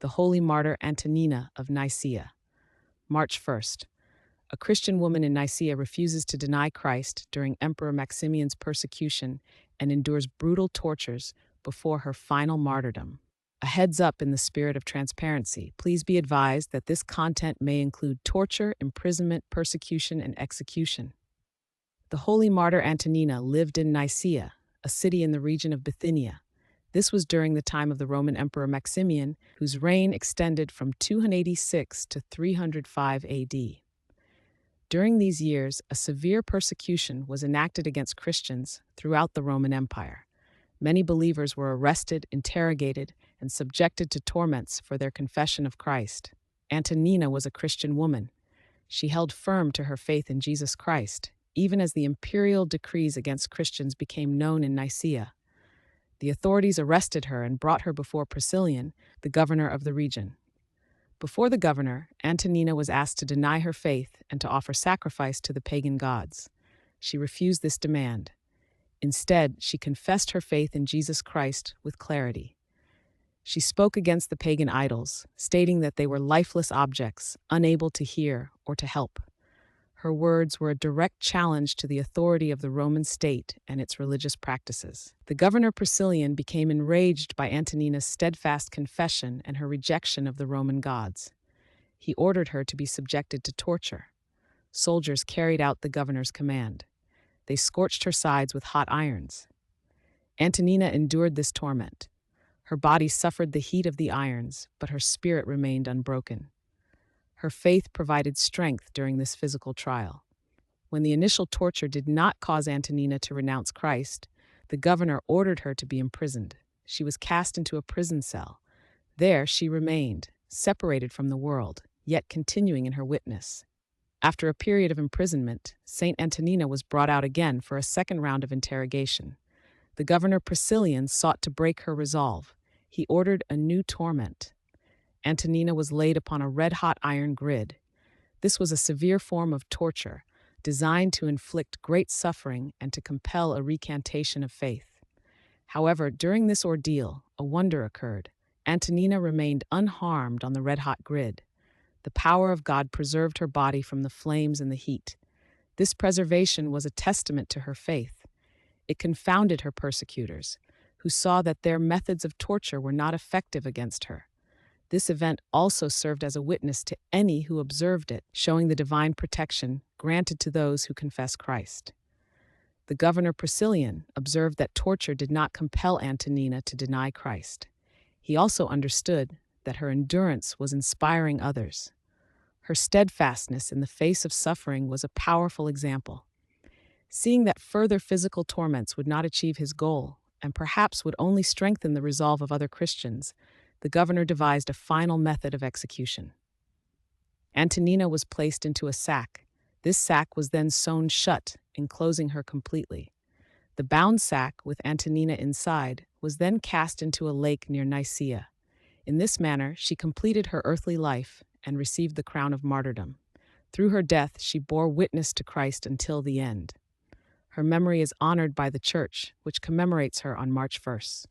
the holy martyr Antonina of Nicaea. March 1st. A Christian woman in Nicaea refuses to deny Christ during Emperor Maximian's persecution and endures brutal tortures before her final martyrdom. A heads up in the spirit of transparency. Please be advised that this content may include torture, imprisonment, persecution, and execution. The holy martyr Antonina lived in Nicaea, a city in the region of Bithynia. This was during the time of the Roman Emperor Maximian, whose reign extended from 286 to 305 AD. During these years, a severe persecution was enacted against Christians throughout the Roman Empire. Many believers were arrested, interrogated, and subjected to torments for their confession of Christ. Antonina was a Christian woman. She held firm to her faith in Jesus Christ, even as the imperial decrees against Christians became known in Nicaea. The authorities arrested her and brought her before Priscillian, the governor of the region. Before the governor, Antonina was asked to deny her faith and to offer sacrifice to the pagan gods. She refused this demand. Instead, she confessed her faith in Jesus Christ with clarity. She spoke against the pagan idols, stating that they were lifeless objects, unable to hear or to help. Her words were a direct challenge to the authority of the Roman state and its religious practices. The governor Priscillian became enraged by Antonina's steadfast confession and her rejection of the Roman gods. He ordered her to be subjected to torture. Soldiers carried out the governor's command. They scorched her sides with hot irons. Antonina endured this torment. Her body suffered the heat of the irons, but her spirit remained unbroken. Her faith provided strength during this physical trial. When the initial torture did not cause Antonina to renounce Christ, the governor ordered her to be imprisoned. She was cast into a prison cell. There she remained, separated from the world, yet continuing in her witness. After a period of imprisonment, Saint Antonina was brought out again for a second round of interrogation. The governor Priscillian sought to break her resolve. He ordered a new torment. Antonina was laid upon a red-hot iron grid. This was a severe form of torture, designed to inflict great suffering and to compel a recantation of faith. However, during this ordeal, a wonder occurred. Antonina remained unharmed on the red-hot grid. The power of God preserved her body from the flames and the heat. This preservation was a testament to her faith. It confounded her persecutors, who saw that their methods of torture were not effective against her. This event also served as a witness to any who observed it, showing the divine protection granted to those who confess Christ. The governor Priscillian observed that torture did not compel Antonina to deny Christ. He also understood that her endurance was inspiring others. Her steadfastness in the face of suffering was a powerful example. Seeing that further physical torments would not achieve his goal, and perhaps would only strengthen the resolve of other Christians, the governor devised a final method of execution. Antonina was placed into a sack. This sack was then sewn shut, enclosing her completely. The bound sack, with Antonina inside, was then cast into a lake near Nicaea. In this manner, she completed her earthly life and received the crown of martyrdom. Through her death, she bore witness to Christ until the end. Her memory is honored by the Church, which commemorates her on March 1st.